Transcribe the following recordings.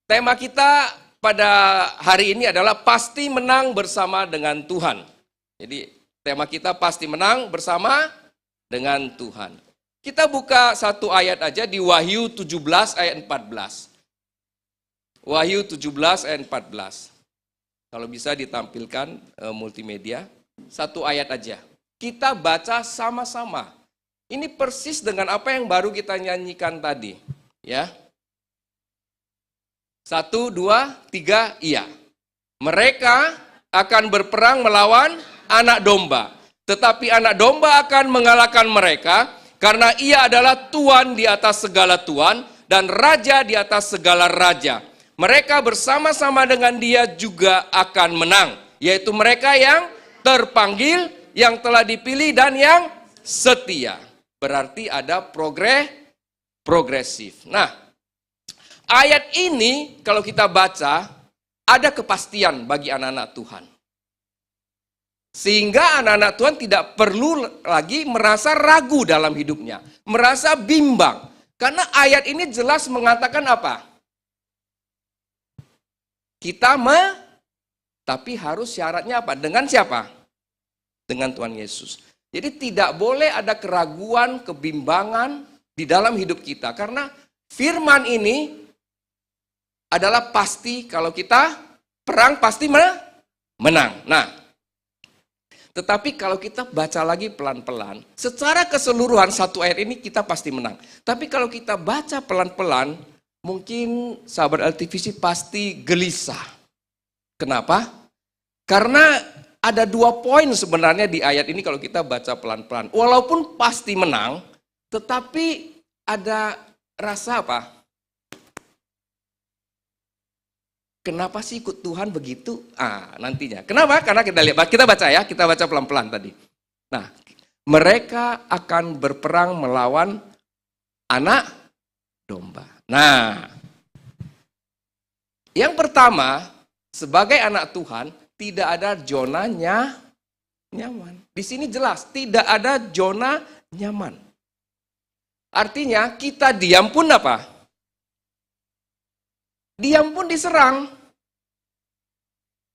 Tema kita pada hari ini adalah pasti menang bersama dengan Tuhan. Jadi tema kita pasti menang bersama dengan Tuhan. Kita buka satu ayat aja di Wahyu 17 ayat 14. Wahyu 17 ayat 14. Kalau bisa ditampilkan multimedia, satu ayat aja. Kita baca sama-sama. Ini persis dengan apa yang baru kita nyanyikan tadi, ya. 1, 2, 3, iya. Mereka akan berperang melawan anak domba. Tetapi anak domba akan mengalahkan mereka, karena ia adalah Tuhan di atas segala Tuhan, dan Raja di atas segala Raja. Mereka bersama-sama dengan dia juga akan menang. Yaitu mereka yang terpanggil, yang telah dipilih, dan yang setia. Berarti ada progresif. Nah, ayat ini kalau kita baca, ada kepastian bagi anak-anak Tuhan. Sehingga anak-anak Tuhan tidak perlu lagi merasa ragu dalam hidupnya. Merasa bimbang. Karena ayat ini jelas mengatakan apa? Tapi harus syaratnya apa? Dengan siapa? Dengan Tuhan Yesus. Jadi tidak boleh ada keraguan, kebimbangan di dalam hidup kita. Karena firman ini adalah pasti kalau kita perang pasti menang. Nah, tetapi kalau kita baca lagi pelan-pelan, secara keseluruhan satu ayat ini kita pasti menang. Tapi kalau kita baca pelan-pelan, mungkin sahabat LTVC pasti gelisah. Kenapa? Karena ada 2 poin sebenarnya di ayat ini kalau kita baca pelan-pelan. Walaupun pasti menang, tetapi ada rasa apa? Kenapa sih ikut Tuhan begitu? Nantinya. Kenapa? Karena kita lihat, kita baca ya, kita baca pelan-pelan tadi. Nah, mereka akan berperang melawan anak domba. Nah, yang pertama, sebagai anak Tuhan, tidak ada zona nyaman. Di sini jelas, tidak ada zona nyaman. Artinya, kita diam pun apa? Diam pun diserang.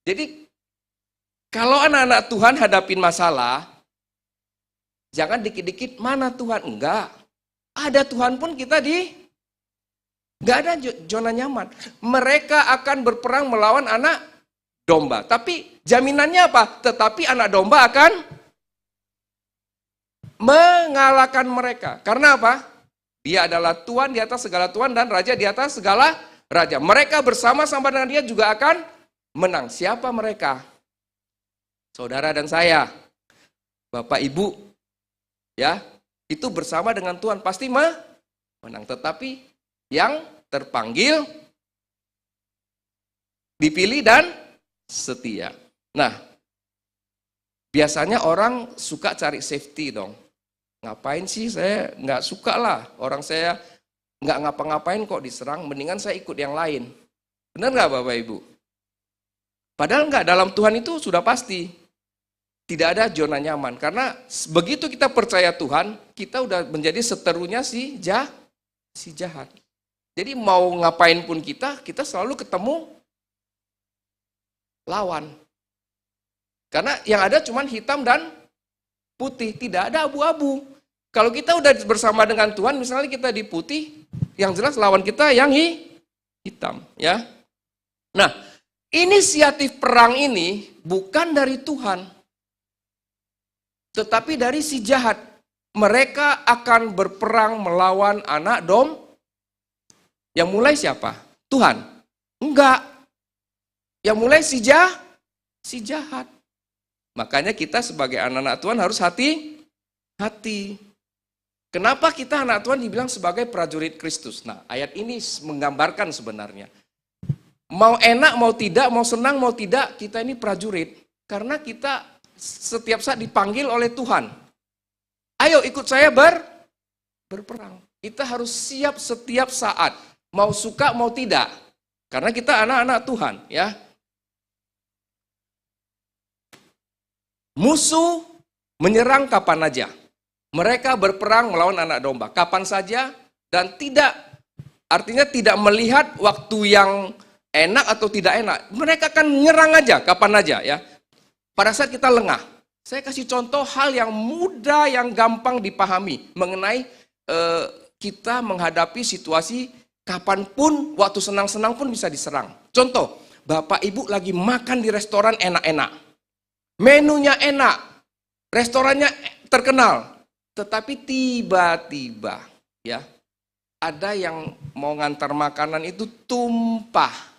Jadi, kalau anak-anak Tuhan hadapin masalah, jangan dikit-dikit, mana Tuhan? Enggak. Ada Tuhan pun kita enggak ada zona nyaman. Mereka akan berperang melawan anak domba. Tapi jaminannya apa? Tetapi anak domba akan mengalahkan mereka. Karena apa? Dia adalah Tuhan di atas segala Tuhan dan Raja di atas segala Raja. Mereka bersama-sama dengan dia juga akan menang. Siapa mereka? Saudara dan saya. Bapak Ibu. Ya, itu bersama dengan Tuhan pasti menang. Tetapi yang terpanggil, dipilih dan setia. Nah, biasanya orang suka cari safety dong. Ngapain sih saya nggak suka lah. Orang saya nggak ngapa-ngapain kok diserang, mendingan saya ikut yang lain. Benar nggak Bapak Ibu? Padahal nggak, dalam Tuhan itu sudah pasti. Tidak ada zona nyaman. Karena begitu kita percaya Tuhan, kita udah menjadi seterunya si jahat. Jadi mau ngapain pun kita selalu ketemu lawan. Karena yang ada cuma hitam dan putih, tidak ada abu-abu. Kalau kita udah bersama dengan Tuhan, misalnya kita di putih, yang jelas lawan kita yang hitam, ya. Nah, inisiatif perang ini bukan dari Tuhan, tetapi dari si jahat. Mereka akan berperang melawan anak domba. Yang mulai siapa? Tuhan? Enggak. Yang mulai si jahat. Makanya kita sebagai anak-anak Tuhan harus hati-hati. Kenapa kita anak Tuhan dibilang sebagai prajurit Kristus? Nah, ayat ini menggambarkan sebenarnya. Mau enak, mau tidak, mau senang, mau tidak, kita ini prajurit. Karena kita setiap saat dipanggil oleh Tuhan. Ayo ikut saya berperang. Kita harus siap setiap saat. Mau suka, mau tidak. Karena kita anak-anak Tuhan, ya. Musuh menyerang kapan aja. Mereka berperang melawan anak domba. Kapan saja dan tidak Artinya tidak melihat waktu yang enak atau tidak enak. Mereka akan nyerang aja, kapan aja ya. Pada saat kita lengah. Saya kasih contoh hal yang mudah, yang gampang dipahami. Mengenai kita menghadapi situasi kapanpun, waktu senang-senang pun bisa diserang. Contoh, Bapak Ibu lagi makan di restoran enak-enak. Menunya enak, restorannya terkenal. Tetapi tiba-tiba ya, ada yang mau ngantar makanan itu tumpah.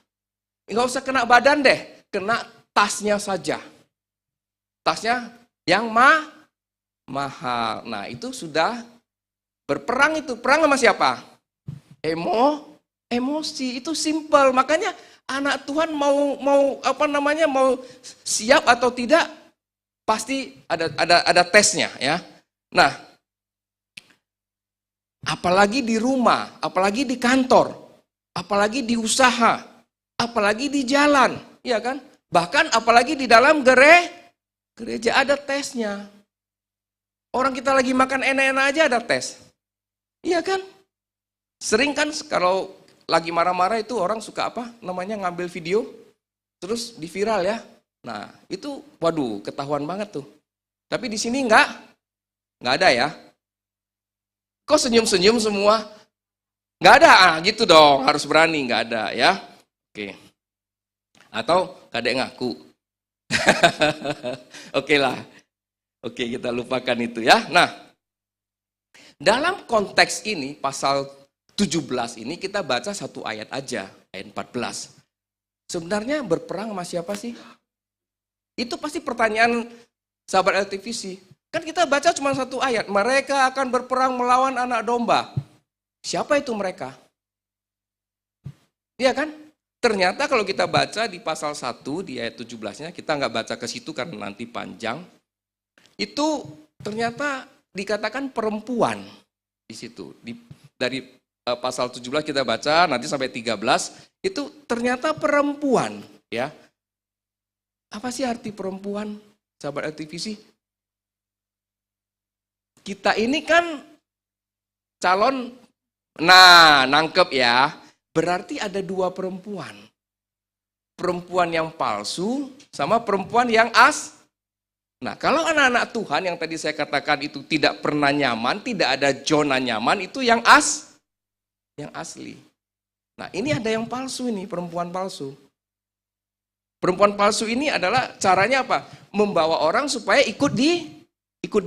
Nggak usah kena badan deh, kena tasnya saja. Tasnya yang mahal. Nah, itu sudah berperang itu. Perang sama siapa? Emosi. Itu simple. Makanya anak Tuhan mau siap atau tidak, pasti ada tesnya ya. Nah, apalagi di rumah, apalagi di kantor, apalagi di usaha, apalagi di jalan, ya kan? Bahkan apalagi di dalam gereja ada tesnya. Orang kita lagi makan enak-enak aja ada tes. Iya kan? Sering kan kalau lagi marah-marah itu orang suka ngambil video, terus di viral ya. Nah, itu waduh, ketahuan banget tuh. Tapi di sini nggak ada ya. Kok senyum-senyum semua? Nggak ada, gitu dong, harus berani, nggak ada ya. Oke. Atau kadek ngaku. Oke lah. Oke, kita lupakan itu ya. Nah, dalam konteks ini, pasal 17 ini kita baca satu ayat aja, ayat 14. Sebenarnya berperang sama siapa sih? Itu pasti pertanyaan sahabat LTVC. Kan kita baca cuma satu ayat, mereka akan berperang melawan anak domba. Siapa itu mereka? Iya kan? Ternyata kalau kita baca di pasal 1 di ayat 17-nya, kita nggak baca ke situ karena nanti panjang. Itu ternyata dikatakan perempuan di situ. Dari pasal 17 kita baca nanti sampai 13, itu ternyata perempuan, ya. Apa sih arti perempuan, sahabat LTVC? Kita ini kan calon, nangkep ya. Berarti ada dua perempuan. Perempuan yang palsu sama perempuan yang Nah, kalau anak-anak Tuhan yang tadi saya katakan itu tidak pernah nyaman, tidak ada zona nyaman, itu yang asli. Nah, ini ada yang palsu ini, perempuan palsu. Perempuan palsu ini adalah caranya apa? Membawa orang supaya ikut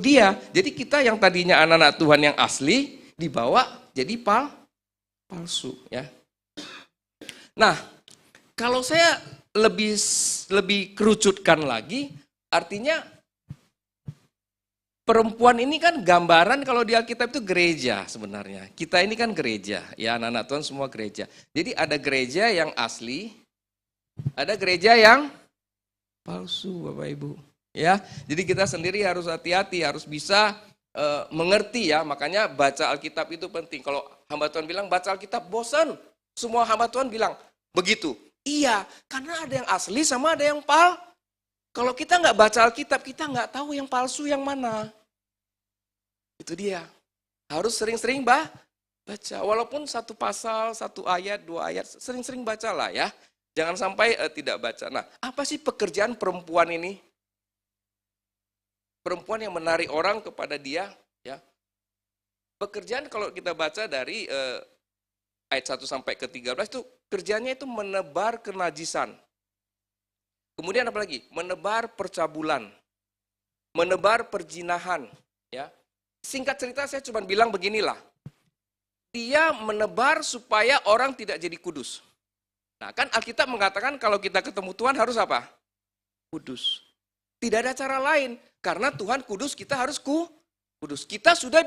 dia. Jadi kita yang tadinya anak-anak Tuhan yang asli dibawa jadi palsu ya. Nah, kalau saya lebih kerucutkan lagi, artinya perempuan ini kan gambaran kalau di Alkitab itu gereja sebenarnya. Kita ini kan gereja, ya anak-anak Tuhan semua gereja. Jadi ada gereja yang asli, ada gereja yang palsu, Bapak Ibu. Ya, jadi kita sendiri harus hati-hati, harus bisa mengerti ya. Makanya baca Alkitab itu penting. Kalau hamba Tuhan bilang baca Alkitab bosan, semua hamba Tuhan bilang begitu. Iya, karena ada yang asli sama ada yang Kalau kita nggak baca Alkitab, kita nggak tahu yang palsu yang mana. Itu dia. Harus sering-sering baca. Walaupun satu pasal, satu ayat, dua ayat, sering-sering bacalah ya. Jangan sampai tidak baca. Nah, apa sih pekerjaan perempuan ini? Perempuan yang menarik orang kepada dia, ya. Pekerjaan kalau kita baca dari ayat 1 sampai ke 13 itu kerjanya itu menebar kenajisan. Kemudian apa lagi? Menebar percabulan. Menebar perjinahan, ya. Singkat cerita saya cuma bilang beginilah. Dia menebar supaya orang tidak jadi kudus. Nah, kan Alkitab mengatakan kalau kita ketemu Tuhan harus apa? Kudus. Tidak ada cara lain. Karena Tuhan kudus, kita harus kudus. Kita sudah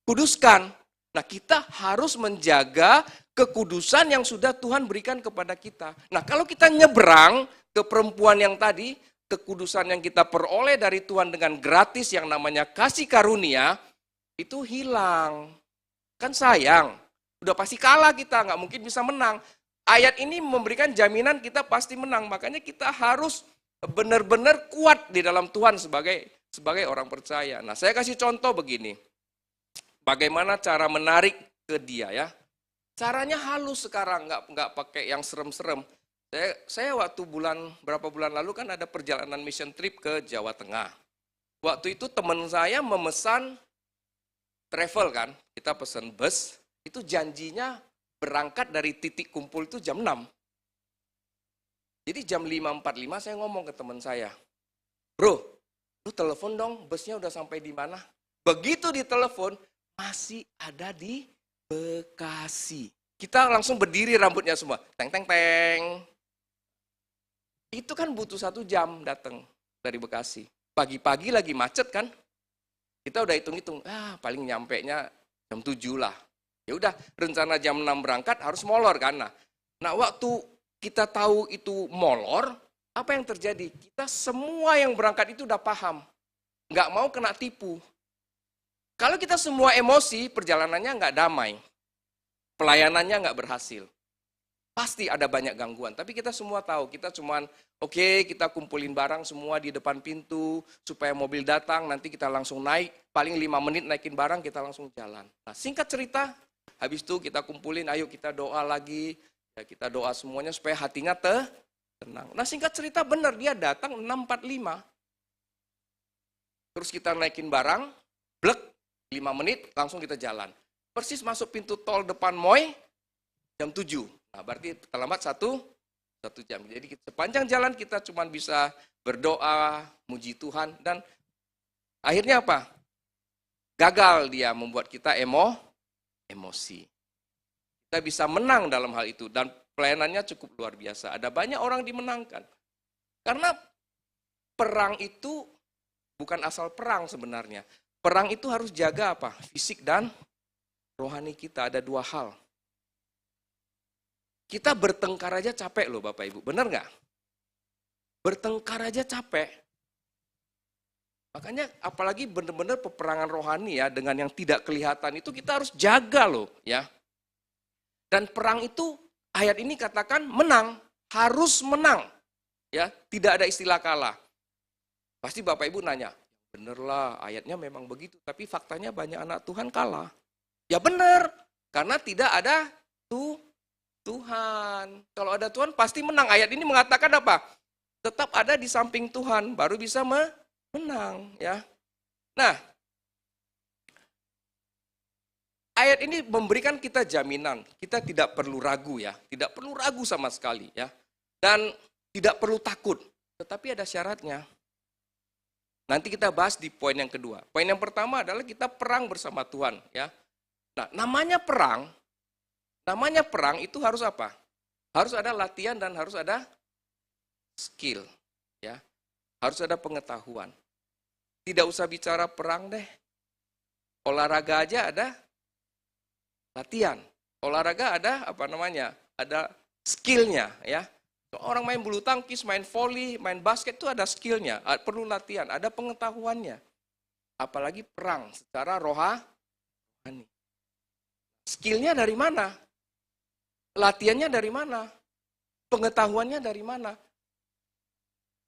kuduskan. Nah, kita harus menjaga kekudusan yang sudah Tuhan berikan kepada kita. Nah, kalau kita nyebrang ke perempuan yang tadi, kekudusan yang kita peroleh dari Tuhan dengan gratis yang namanya kasih karunia, itu hilang. Kan sayang. Udah pasti kalah kita, nggak mungkin bisa menang. Ayat ini memberikan jaminan kita pasti menang. Makanya kita harus benar-benar kuat di dalam Tuhan sebagai orang percaya. Nah, saya kasih contoh begini. Bagaimana cara menarik ke dia ya. Caranya halus sekarang, nggak pakai yang serem-serem. Saya waktu berapa bulan lalu kan ada perjalanan mission trip ke Jawa Tengah. Waktu itu teman saya memesan travel kan, kita pesan bus, itu janjinya berangkat dari titik kumpul itu jam 6. Jadi jam 5.45 saya ngomong ke teman saya, bro, lu telepon dong, busnya udah sampai di mana? Begitu ditelepon, masih ada di Bekasi. Kita langsung berdiri rambutnya semua, teng teng teng. Itu kan butuh 1 jam datang dari Bekasi. Pagi-pagi lagi macet kan. Kita udah hitung-hitung, paling nyampenya jam 7 lah. Ya udah, rencana jam 6 berangkat harus molor kan. Nah, waktu kita tahu itu molor, apa yang terjadi? Kita semua yang berangkat itu udah paham. Nggak mau kena tipu. Kalau kita semua emosi, perjalanannya nggak damai. Pelayanannya nggak berhasil. Pasti ada banyak gangguan, tapi kita semua tahu, kita cuman kita kumpulin barang semua di depan pintu, supaya mobil datang, nanti kita langsung naik, paling 5 menit naikin barang, kita langsung jalan. Nah, singkat cerita, habis itu kita kumpulin, ayo kita doa lagi, ya kita doa semuanya supaya hatinya tenang. Nah, singkat cerita benar, dia datang 6.45. Terus kita naikin barang, blek, 5 menit, langsung kita jalan. Persis masuk pintu tol depan Moy, jam 7. Nah, berarti terlambat 1 jam. Jadi sepanjang jalan kita cuma bisa berdoa, muji Tuhan, dan akhirnya apa? Gagal dia membuat kita emosi. Kita bisa menang dalam hal itu, dan pelayanannya cukup luar biasa. Ada banyak orang dimenangkan. Karena perang itu bukan asal perang sebenarnya. Perang itu harus jaga apa? Fisik dan rohani kita, ada 2 hal. Kita bertengkar aja capek loh Bapak Ibu, benar nggak? Bertengkar aja capek. Makanya apalagi benar-benar peperangan rohani ya, dengan yang tidak kelihatan itu kita harus jaga loh ya. Dan perang itu, ayat ini katakan menang, harus menang. Ya, tidak ada istilah kalah. Pasti Bapak Ibu nanya, bener lah ayatnya memang begitu, tapi faktanya banyak anak Tuhan kalah. Ya benar, karena tidak ada Tuhan. Kalau ada Tuhan pasti menang. Ayat ini mengatakan apa? Tetap ada di samping Tuhan, baru bisa menang. Ya. Nah, ayat ini memberikan kita jaminan. Kita tidak perlu ragu ya. Tidak perlu ragu sama sekali ya. Dan tidak perlu takut. Tetapi ada syaratnya. Nanti kita bahas di poin yang kedua. Poin yang pertama adalah kita perang bersama Tuhan. Ya. Nah, namanya perang itu harus apa? Harus ada latihan dan harus ada skill. Ya. Harus ada pengetahuan. Tidak usah bicara perang deh. Olahraga aja ada latihan. Olahraga ada ada skillnya ya. Orang main bulu tangkis, main volley, main basket itu ada skillnya, perlu latihan, ada pengetahuannya. Apalagi perang secara rohani. Skillnya dari mana? Latihannya dari mana? Pengetahuannya dari mana?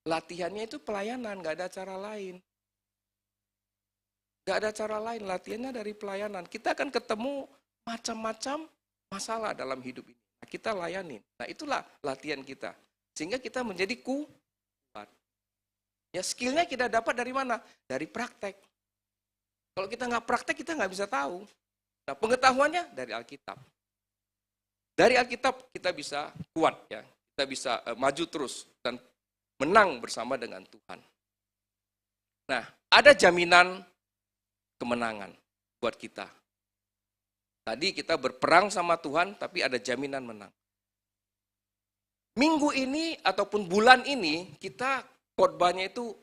Latihannya itu pelayanan, nggak ada cara lain. Nggak ada cara lain, latihannya dari pelayanan. Kita akan ketemu macam-macam masalah dalam hidup ini. Nah, kita layanin. Nah, itulah latihan kita. Sehingga kita menjadi kuat. Ya, skillnya kita dapat dari mana? Dari praktek. Kalau kita nggak praktek, kita nggak bisa tahu. Nah, pengetahuannya dari Alkitab. Dari Alkitab kita bisa kuat ya, kita bisa maju terus dan menang bersama dengan Tuhan. Nah, ada jaminan kemenangan buat kita. Tadi kita berperang sama Tuhan, tapi ada jaminan menang. Minggu ini ataupun bulan ini kita khotbahnya itu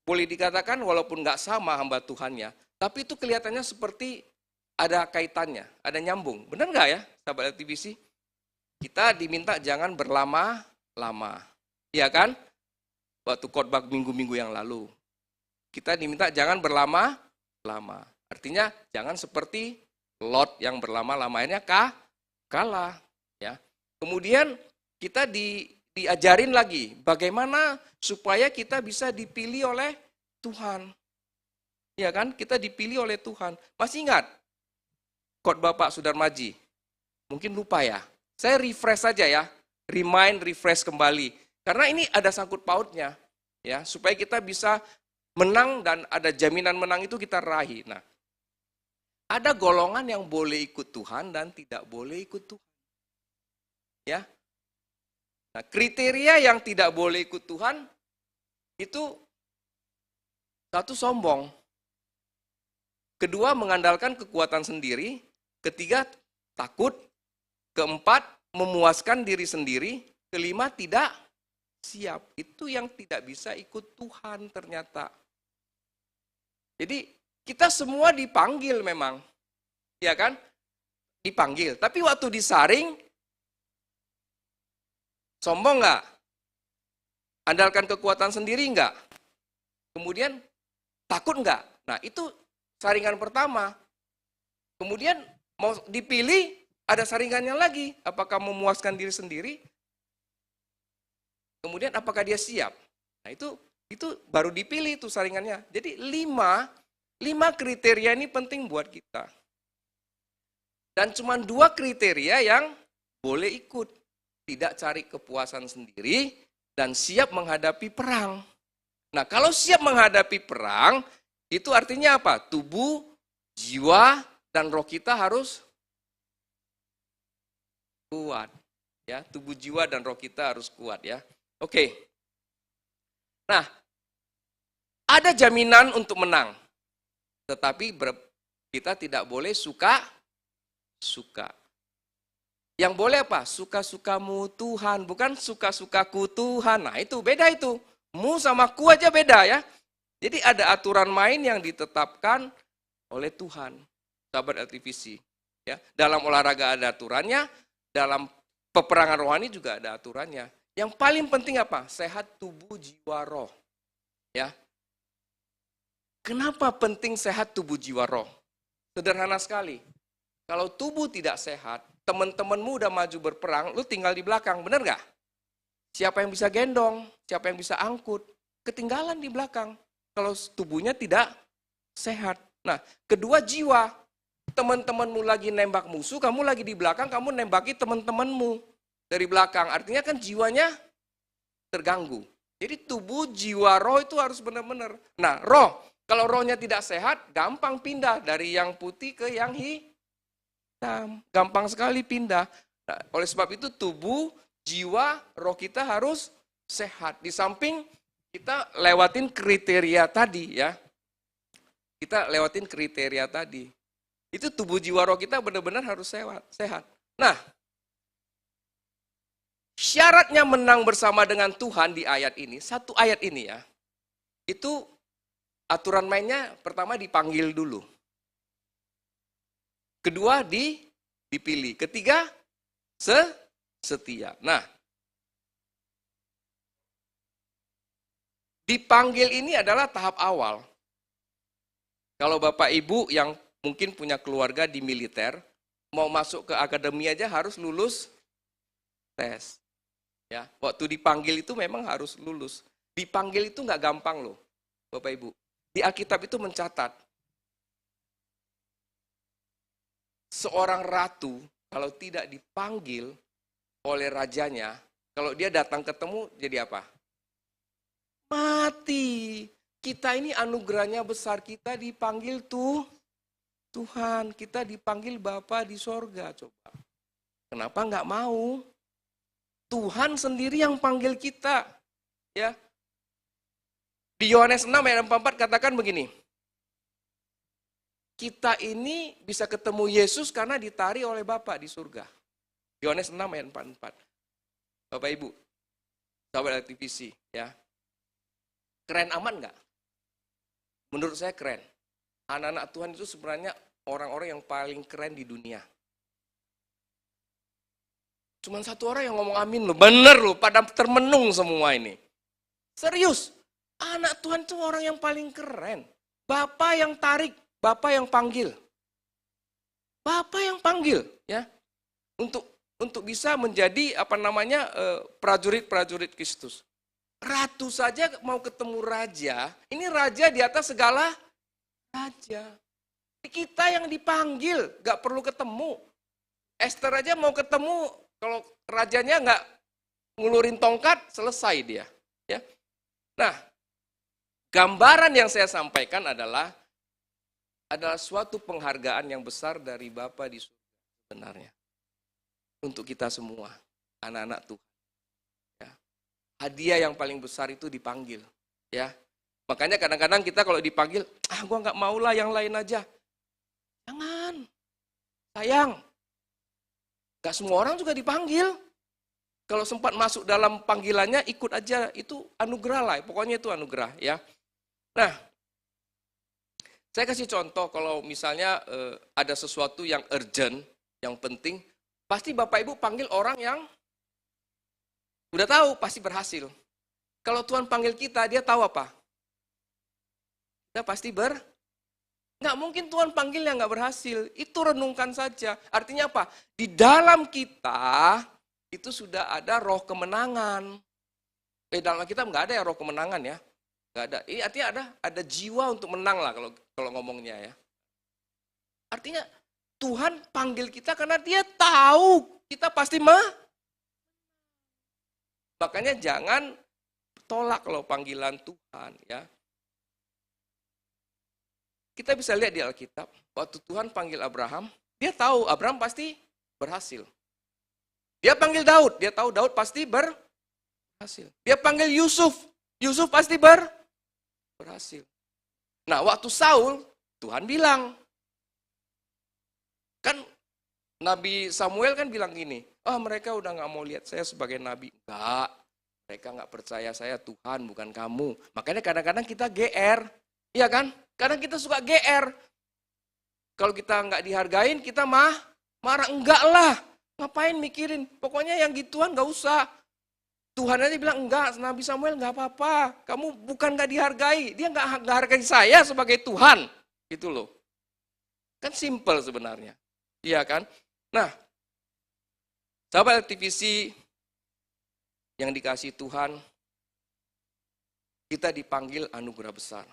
boleh dikatakan walaupun nggak sama hamba Tuhannya, tapi itu kelihatannya seperti ada kaitannya, ada nyambung. Benar nggak ya, sahabat LTBC? Kita diminta jangan berlama-lama. Iya kan? Waktu khotbah minggu-minggu yang lalu. Kita diminta jangan berlama-lama. Artinya jangan seperti Lot yang berlama-lama, akhirnya kalah. Ya. Kemudian kita diajarin lagi bagaimana supaya kita bisa dipilih oleh Tuhan. Ya kan? Kita dipilih oleh Tuhan. Masih ingat khotbah Pak Sudarmaji? Mungkin lupa ya. Saya refresh saja ya. Refresh kembali. Karena ini ada sangkut pautnya. Ya, supaya kita bisa menang dan ada jaminan menang itu kita raih. Nah, ada golongan yang boleh ikut Tuhan dan tidak boleh ikut Tuhan. Ya. Nah, kriteria yang tidak boleh ikut Tuhan itu satu, sombong. Kedua, mengandalkan kekuatan sendiri. Ketiga, takut. Keempat, memuaskan diri sendiri. Kelima, tidak siap. Itu yang tidak bisa ikut Tuhan ternyata. Jadi kita semua dipanggil memang. Ya kan? Dipanggil. Tapi waktu disaring, sombong nggak? Andalkan kekuatan sendiri nggak? Kemudian takut nggak? Nah itu saringan pertama. Kemudian mau dipilih, ada saringannya lagi. Apakah memuaskan diri sendiri? Kemudian apakah dia siap? Nah itu baru dipilih tuh saringannya. Jadi lima kriteria ini penting buat kita. Dan cuma 2 kriteria yang boleh ikut. Tidak cari kepuasan sendiri dan siap menghadapi perang. Nah kalau siap menghadapi perang, itu artinya apa? Tubuh, jiwa, dan roh kita harus kuat. Ya, tubuh, jiwa, dan roh kita harus kuat ya. Oke. Nah, ada jaminan untuk menang. Tetapi kita tidak boleh suka. Yang boleh apa? Suka-sukamu Tuhan, bukan suka-sukaku Tuhan. Nah itu beda itu. Mu sama ku aja beda ya. Jadi ada aturan main yang ditetapkan oleh Tuhan. Sahabat LTVC. Ya, dalam olahraga ada aturannya, dalam peperangan rohani juga ada aturannya. Yang paling penting apa? Sehat tubuh, jiwa, roh. Ya. Kenapa penting sehat tubuh, jiwa, roh? Sederhana sekali. Kalau tubuh tidak sehat, teman-temanmu udah maju berperang, lu tinggal di belakang, benar nggak? Siapa yang bisa gendong? Siapa yang bisa angkut? Ketinggalan di belakang. Kalau tubuhnya tidak sehat. Nah, kedua, jiwa. Teman-temanmu lagi nembak musuh, kamu lagi di belakang, kamu nembaki teman-temanmu dari belakang. Artinya kan jiwanya terganggu. Jadi tubuh, jiwa, roh itu harus benar-benar. Nah, roh. Kalau rohnya tidak sehat, gampang pindah dari yang putih ke yang hitam. Gampang sekali pindah. Nah, oleh sebab itu tubuh, jiwa, roh kita harus sehat. Di samping kita lewatin kriteria tadi ya. Kita lewatin kriteria tadi. Itu tubuh, jiwa, roh kita benar-benar harus sehat. Nah, syaratnya menang bersama dengan Tuhan di ayat ini, satu ayat ini ya, itu aturan mainnya pertama dipanggil dulu. Kedua dipilih. Ketiga setia. Nah, dipanggil ini adalah tahap awal. Kalau Bapak Ibu yang mungkin punya keluarga di militer, mau masuk ke akademi aja harus lulus tes. Ya, waktu dipanggil itu memang harus lulus. Dipanggil itu nggak gampang loh, Bapak Ibu. Di Alkitab itu mencatat, seorang ratu kalau tidak dipanggil oleh rajanya, kalau dia datang ketemu jadi apa? Mati. Kita ini anugerahnya besar, kita dipanggil Tuhan, kita dipanggil Bapa di sorga. Coba, kenapa nggak mau? Tuhan sendiri yang panggil kita. Ya. Di Yohanes 6 ayat 44 katakan begini. Kita ini bisa ketemu Yesus karena ditarik oleh Bapa di surga. Yohanes 6 ayat 44. Bapak Ibu, sahabat LTVC, ya. Keren aman nggak? Menurut saya keren. Anak-anak Tuhan itu sebenarnya orang-orang yang paling keren di dunia. Cuman satu orang yang ngomong amin loh, bener loh, pada termenung semua ini. Serius, anak Tuhan itu orang yang paling keren. Bapa yang tarik, Bapa yang panggil. Bapa yang panggil, ya. Untuk bisa menjadi prajurit-prajurit Kristus. Ratu saja mau ketemu raja, ini raja di atas segala raja. Kita yang dipanggil, gak perlu ketemu. Esther aja mau ketemu, kalau rajanya nggak ngulurin tongkat, selesai dia. Ya. Nah, gambaran yang saya sampaikan adalah suatu penghargaan yang besar dari Bapa di surga sebenarnya. Untuk kita semua, anak-anak Tuhan. Ya. Hadiah yang paling besar itu dipanggil. Ya. Makanya kadang-kadang kita kalau dipanggil, gua nggak mau lah, yang lain aja. Jangan, sayang. Gak semua orang juga dipanggil. Kalau sempat masuk dalam panggilannya, ikut aja, itu anugerah lah. Pokoknya itu anugerah ya. Nah, saya kasih contoh kalau misalnya ada sesuatu yang urgent, yang penting, pasti Bapak Ibu panggil orang yang udah tahu pasti berhasil. Kalau Tuhan panggil kita, dia tahu apa? Kita pasti nggak mungkin Tuhan panggil yang nggak berhasil. Itu renungkan saja. Artinya apa? Di dalam kita itu sudah ada roh kemenangan. Dalam kita nggak ada ya roh kemenangan ya. Nggak ada. Ini artinya ada jiwa untuk menang lah kalau ngomongnya ya. Artinya Tuhan panggil kita karena dia tahu kita pasti Makanya jangan tolak kalau panggilan Tuhan ya. Kita bisa lihat di Alkitab, waktu Tuhan panggil Abraham, dia tahu Abraham pasti berhasil. Dia panggil Daud, dia tahu Daud pasti berhasil. Dia panggil Yusuf, Yusuf pasti berhasil. Nah, waktu Saul, Tuhan bilang, kan Nabi Samuel kan bilang gini, mereka udah nggak mau lihat saya sebagai nabi. Enggak, mereka nggak percaya saya Tuhan, bukan kamu. Makanya kadang-kadang kita GR, iya kan? Kadang kita suka GR. Kalau kita nggak dihargain, kita marah. Enggak lah. Ngapain mikirin? Pokoknya yang gituan nggak usah. Tuhan aja bilang, enggak, Nabi Samuel nggak apa-apa. Kamu bukan nggak dihargai. Dia nggak hargai saya sebagai Tuhan. Gitu loh. Kan simple sebenarnya. Iya kan? Nah, sahabat LTVC yang dikasih Tuhan, kita dipanggil anugerah besar.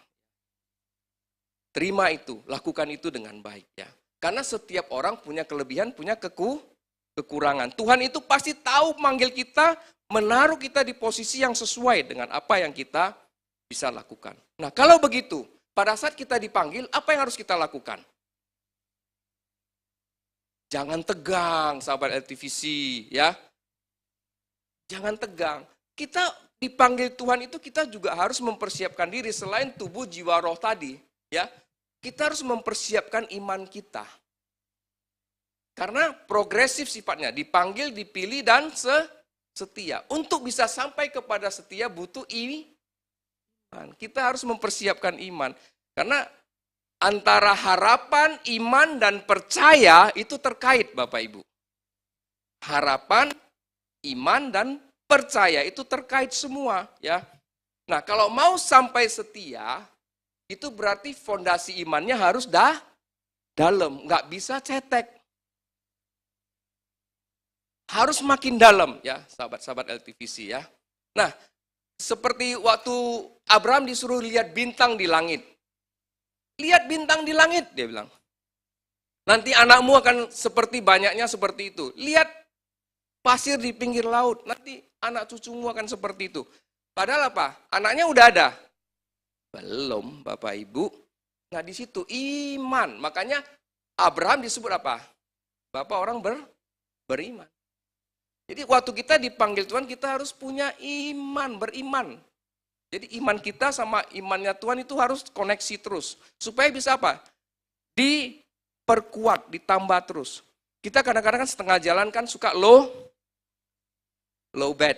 Terima itu, lakukan itu dengan baik ya. Karena setiap orang punya kelebihan, punya kekurangan. Tuhan itu pasti tahu manggil kita, menaruh kita di posisi yang sesuai dengan apa yang kita bisa lakukan. Nah, kalau begitu, pada saat kita dipanggil, apa yang harus kita lakukan? Jangan tegang, sahabat LTVC ya. Jangan tegang. Kita dipanggil Tuhan itu kita juga harus mempersiapkan diri selain tubuh, jiwa, roh tadi. Ya, kita harus mempersiapkan iman kita. Karena progresif sifatnya, dipanggil, dipilih, dan setia. Untuk bisa sampai kepada setia butuh iman. Kita harus mempersiapkan iman. Karena antara harapan, iman, dan percaya itu terkait Bapak Ibu. Harapan, iman, dan percaya itu terkait semua. Ya. Nah, kalau mau sampai setia, itu berarti fondasi imannya harus dalam, nggak bisa cetek. Harus makin dalam ya, sahabat-sahabat LTVC ya. Nah, seperti waktu Abraham disuruh lihat bintang di langit. Lihat bintang di langit, dia bilang. Nanti anakmu akan seperti banyaknya seperti itu. Lihat pasir di pinggir laut, nanti anak cucumu akan seperti itu. Padahal apa? Anaknya udah ada. Belum, Bapak Ibu. Nah, di situ iman. Makanya Abraham disebut apa? Bapak orang beriman. Jadi waktu kita dipanggil Tuhan, kita harus punya iman, beriman. Jadi iman kita sama imannya Tuhan itu harus koneksi terus. Supaya bisa apa? Diperkuat, ditambah terus. Kita kadang-kadang kan setengah jalan kan suka low bad.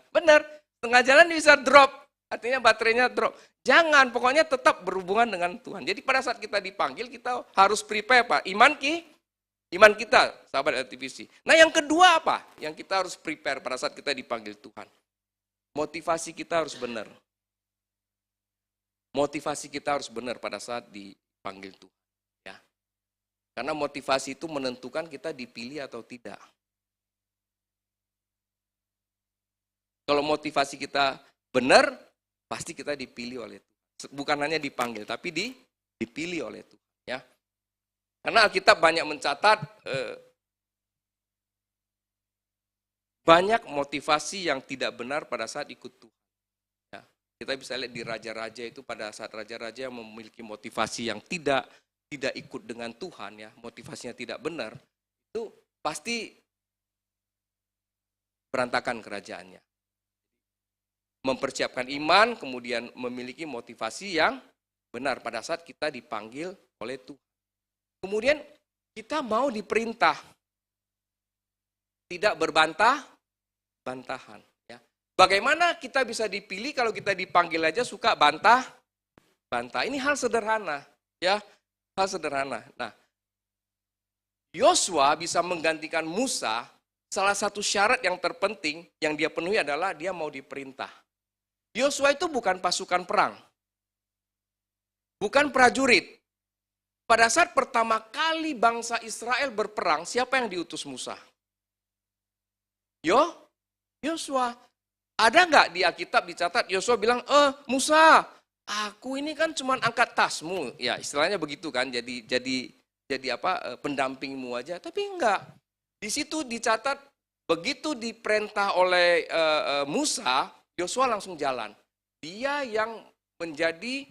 Benar, setengah jalan bisa drop. Artinya baterainya drop. Jangan, pokoknya tetap berhubungan dengan Tuhan. Jadi pada saat kita dipanggil, kita harus prepare Pak. Iman kita, sahabat LTVC. Nah yang kedua apa? Yang kita harus prepare pada saat kita dipanggil Tuhan. Motivasi kita harus benar. Motivasi kita harus benar pada saat dipanggil Tuhan. Ya. Karena motivasi itu menentukan kita dipilih atau tidak. Kalau motivasi kita benar, pasti kita dipilih oleh Tuhan. Bukan hanya dipanggil, tapi dipilih oleh Tuhan. Ya. Karena Alkitab banyak mencatat banyak motivasi yang tidak benar pada saat ikut Tuhan. Ya, kita bisa lihat di raja-raja itu, pada saat raja-raja yang memiliki motivasi yang tidak ikut dengan Tuhan, ya, motivasinya tidak benar, itu pasti berantakan kerajaannya. Mempersiapkan iman, kemudian memiliki motivasi yang benar pada saat kita dipanggil oleh Tuhan. Kemudian kita mau diperintah, tidak berbantah-bantahan. Ya. Bagaimana kita bisa dipilih kalau kita dipanggil aja suka bantah-bantah? Ini hal sederhana, ya, hal sederhana. Nah, Yosua bisa menggantikan Musa. Salah satu syarat yang terpenting yang dia penuhi adalah dia mau diperintah. Yosua itu bukan pasukan perang, bukan prajurit. Pada saat pertama kali bangsa Israel berperang, siapa yang diutus Musa? Yosua. Ada nggak di Alkitab dicatat Yosua bilang, Musa, aku ini kan cuma angkat tasmu, ya istilahnya begitu kan, jadi apa, pendampingmu aja. Tapi enggak. Di situ dicatat begitu diperintah oleh Musa, Yosua langsung jalan. Dia yang menjadi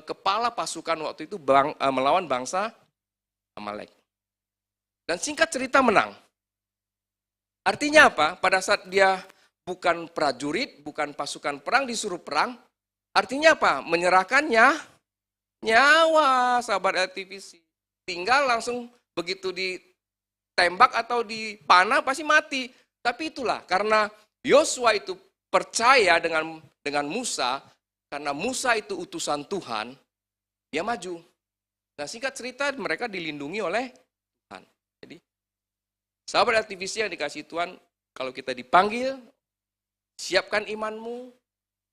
kepala pasukan waktu itu melawan bangsa Amalek. Dan singkat cerita menang. Artinya apa? Pada saat dia bukan prajurit, bukan pasukan perang, disuruh perang, artinya apa? Menyerahkannya nyawa, sahabat LTVC. Tinggal langsung begitu ditembak atau dipanah pasti mati. Tapi itulah, karena Yosua itu percaya dengan Musa, karena Musa itu utusan Tuhan, dia maju. Nah, singkat cerita mereka dilindungi oleh Tuhan. Jadi, sahabat LTVC yang dikasih Tuhan, kalau kita dipanggil, siapkan imanmu,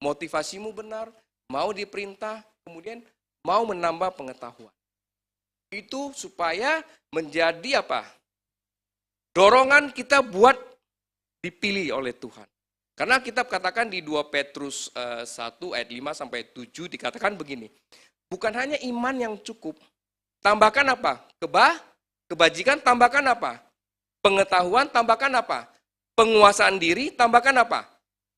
motivasimu benar, mau diperintah, kemudian mau menambah pengetahuan. Itu supaya menjadi apa? Dorongan kita buat dipilih oleh Tuhan. Karena kitab katakan di 2 Petrus 1 ayat 5 sampai 7 dikatakan begini. Bukan hanya iman yang cukup. Tambahkan apa? Kebajikan, tambahkan apa? Pengetahuan, tambahkan apa? Penguasaan diri, tambahkan apa?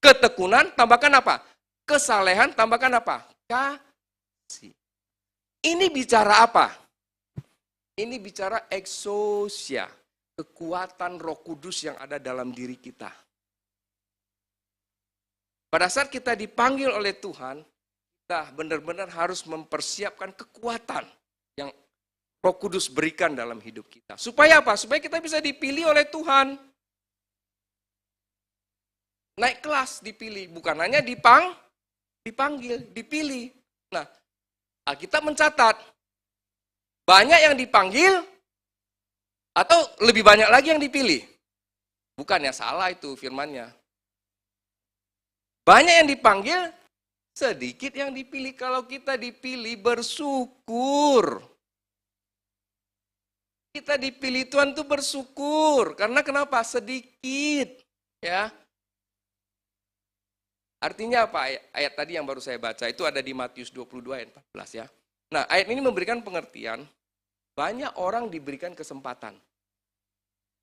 Ketekunan, tambahkan apa? Kesalehan, tambahkan apa? Kasih. Ini bicara apa? Ini bicara exousia, kekuatan Roh Kudus yang ada dalam diri kita. Pada saat kita dipanggil oleh Tuhan, kita benar-benar harus mempersiapkan kekuatan yang Roh Kudus berikan dalam hidup kita. Supaya apa? Supaya kita bisa dipilih oleh Tuhan. Naik kelas dipilih, bukan hanya dipanggil, dipilih. Nah, Alkitab mencatat, banyak yang dipanggil, atau lebih banyak lagi yang dipilih. Bukannya salah itu firmannya. Banyak yang dipanggil, sedikit yang dipilih. Kalau kita dipilih, bersyukur. Kita dipilih Tuhan itu bersyukur. Karena kenapa? Sedikit. Ya. Artinya apa? Ayat tadi yang baru saya baca, itu ada di Matius 22 ayat 14 ya. Nah, ayat ini memberikan pengertian, banyak orang diberikan kesempatan.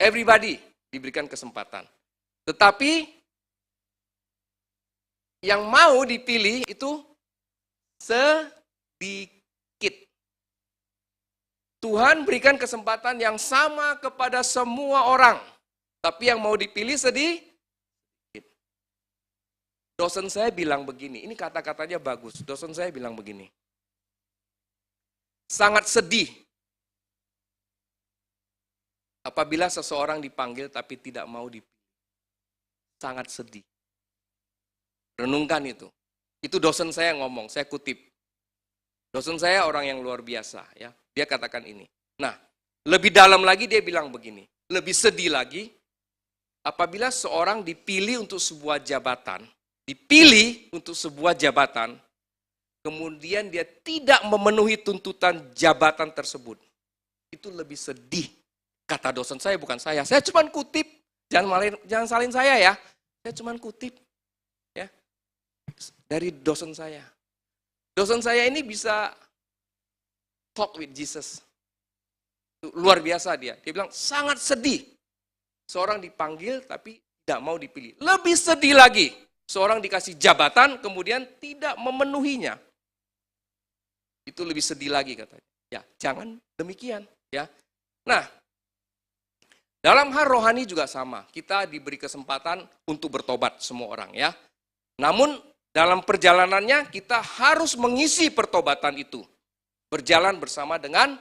Everybody diberikan kesempatan. Tetapi yang mau dipilih itu sedikit. Tuhan berikan kesempatan yang sama kepada semua orang. Tapi yang mau dipilih sedikit. Dosen saya bilang begini, ini kata-katanya bagus. Dosen saya bilang begini. Sangat sedih apabila seseorang dipanggil tapi tidak mau dipilih. Sangat sedih. Renungkan itu. Itu dosen saya ngomong, saya kutip. Dosen saya orang yang luar biasa, ya. Dia katakan ini. Nah, lebih dalam lagi dia bilang begini. Lebih sedih lagi apabila seorang dipilih untuk sebuah jabatan, kemudian dia tidak memenuhi tuntutan jabatan tersebut. Itu lebih sedih. Kata dosen saya, bukan saya. Saya cuma kutip. Jangan salin saya ya. Saya cuma kutip. Dari dosen saya. Dosen saya ini bisa talk with Jesus. Luar biasa dia. Dia bilang sangat sedih. Seorang dipanggil tapi tidak mau dipilih. Lebih sedih lagi, seorang dikasih jabatan kemudian tidak memenuhinya. Itu lebih sedih lagi katanya. Ya, jangan demikian, ya. Nah, dalam hal rohani juga sama. Kita diberi kesempatan untuk bertobat semua orang, ya. Namun dalam perjalanannya kita harus mengisi pertobatan itu. Berjalan bersama dengan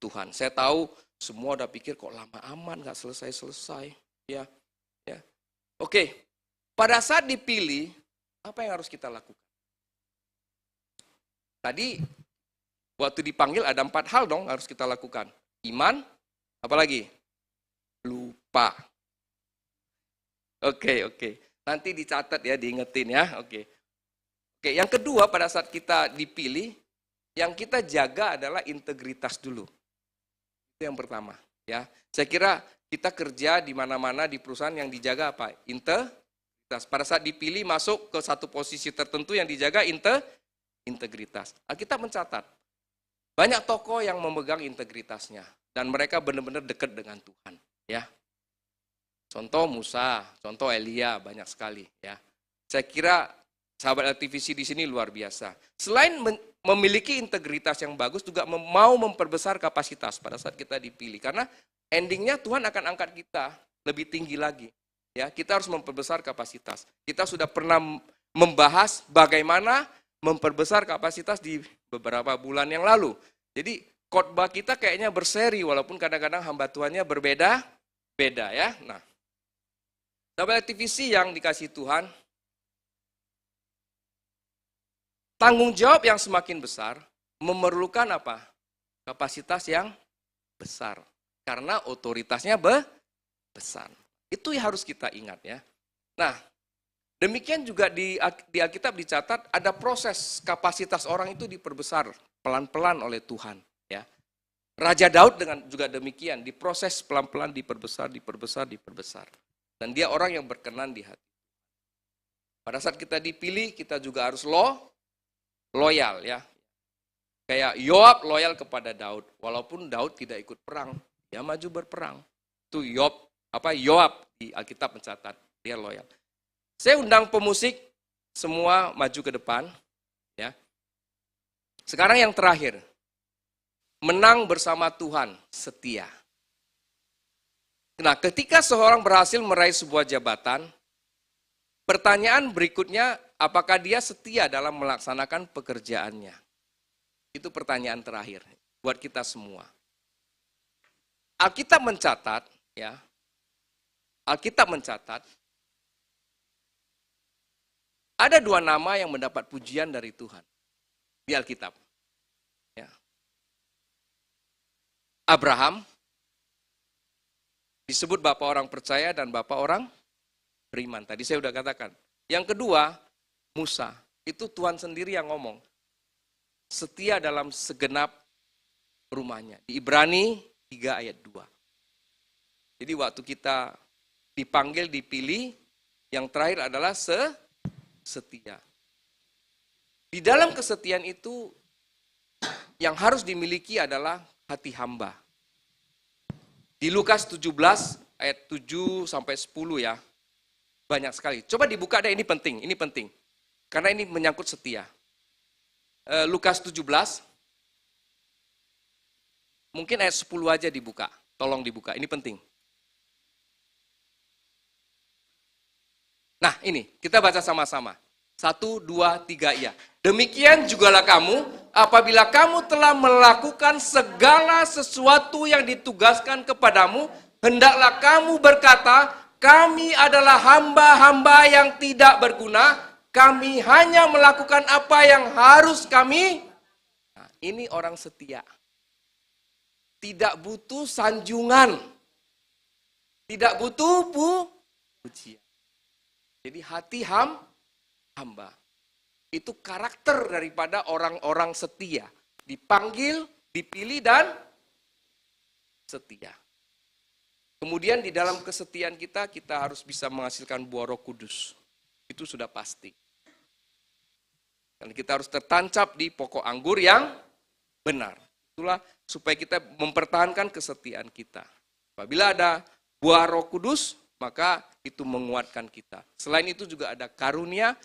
Tuhan. Saya tahu semua udah pikir kok lama aman, nggak selesai-selesai. Ya, ya. Oke, pada saat dipilih, apa yang harus kita lakukan? Tadi waktu dipanggil ada 4 hal dong harus kita lakukan. Iman, apalagi? Lupa. Oke. Nanti dicatat ya, diingetin ya. Oke, yang kedua pada saat kita dipilih, yang kita jaga adalah integritas dulu. Itu yang pertama, ya. Saya kira kita kerja di mana-mana di perusahaan yang dijaga apa? Integritas. Pada saat dipilih masuk ke satu posisi tertentu yang dijaga integritas. Kita mencatat banyak tokoh yang memegang integritasnya dan mereka benar-benar dekat dengan Tuhan, ya. Contoh Musa, contoh Elia, banyak sekali, ya. Saya kira sahabat LTVC di sini luar biasa. Selain memiliki integritas yang bagus, juga mau memperbesar kapasitas pada saat kita dipilih. Karena endingnya Tuhan akan angkat kita lebih tinggi lagi. Ya, kita harus memperbesar kapasitas. Kita sudah pernah membahas bagaimana memperbesar kapasitas di beberapa bulan yang lalu. Jadi khotbah kita kayaknya berseri, walaupun kadang-kadang hamba Tuhannya berbeda-beda, ya. Nah, sahabat LTVC yang dikasih Tuhan, tanggung jawab yang semakin besar memerlukan apa? Kapasitas yang besar. Karena otoritasnya besar. Itu yang harus kita ingat, ya. Nah, demikian juga di Alkitab dicatat ada proses kapasitas orang itu diperbesar pelan-pelan oleh Tuhan, ya. Raja Daud juga demikian, diproses pelan-pelan diperbesar. Dan dia orang yang berkenan di hati. Pada saat kita dipilih, kita juga harus loyal, ya. Kayak Yoab loyal kepada Daud, walaupun Daud tidak ikut perang, dia maju berperang. Itu Yoab di Alkitab mencatat, dia loyal. Saya undang pemusik semua maju ke depan, ya. Sekarang yang terakhir, menang bersama Tuhan, setia. Nah, ketika seorang berhasil meraih sebuah jabatan, pertanyaan berikutnya, apakah dia setia dalam melaksanakan pekerjaannya? Itu pertanyaan terakhir buat kita semua. Alkitab mencatat, ya. Alkitab mencatat ada 2 nama yang mendapat pujian dari Tuhan di Alkitab. Ya. Abraham disebut bapak orang percaya dan bapak orang beriman. Tadi saya sudah katakan. Yang kedua, Musa. Itu Tuhan sendiri yang ngomong. Setia dalam segenap rumahnya. Di Ibrani 3 ayat 2. Jadi waktu kita dipanggil, dipilih, yang terakhir adalah setia. Di dalam kesetiaan itu, yang harus dimiliki adalah hati hamba. Di Lukas 17 ayat 7 sampai 10 ya. Banyak sekali. Coba dibuka deh, ini penting. Karena ini menyangkut setia. Lukas 17. Mungkin ayat 10 aja dibuka. Tolong dibuka, ini penting. Nah, ini kita baca sama-sama. 1, 2, 3 iya. Demikian jugalah kamu, apabila kamu telah melakukan segala sesuatu yang ditugaskan kepadamu, hendaklah kamu berkata, kami adalah hamba-hamba yang tidak berguna, kami hanya melakukan apa yang harus kami. Nah, ini orang setia. Tidak butuh sanjungan. Tidak butuh pujian. Jadi hati hamba. Itu karakter daripada orang-orang setia. Dipanggil, dipilih, dan setia. Kemudian di dalam kesetiaan kita harus bisa menghasilkan buah Roh Kudus. Itu sudah pasti. Dan kita harus tertancap di pokok anggur yang benar. Itulah supaya kita mempertahankan kesetiaan kita. Apabila ada buah Roh Kudus, maka itu menguatkan kita. Selain itu juga ada karunia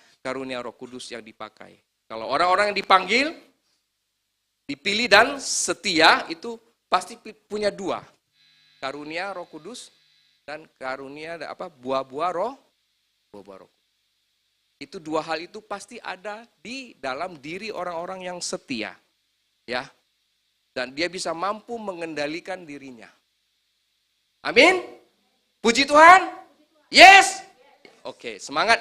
Roh Kudus yang dipakai. Kalau orang-orang yang dipanggil, dipilih dan setia itu pasti punya dua. Karunia Roh Kudus dan karunia buah-buah roh. Itu dua hal itu pasti ada di dalam diri orang-orang yang setia. Ya. Dan dia bisa mampu mengendalikan dirinya. Amin. Puji Tuhan. Yes. Oke, semangat.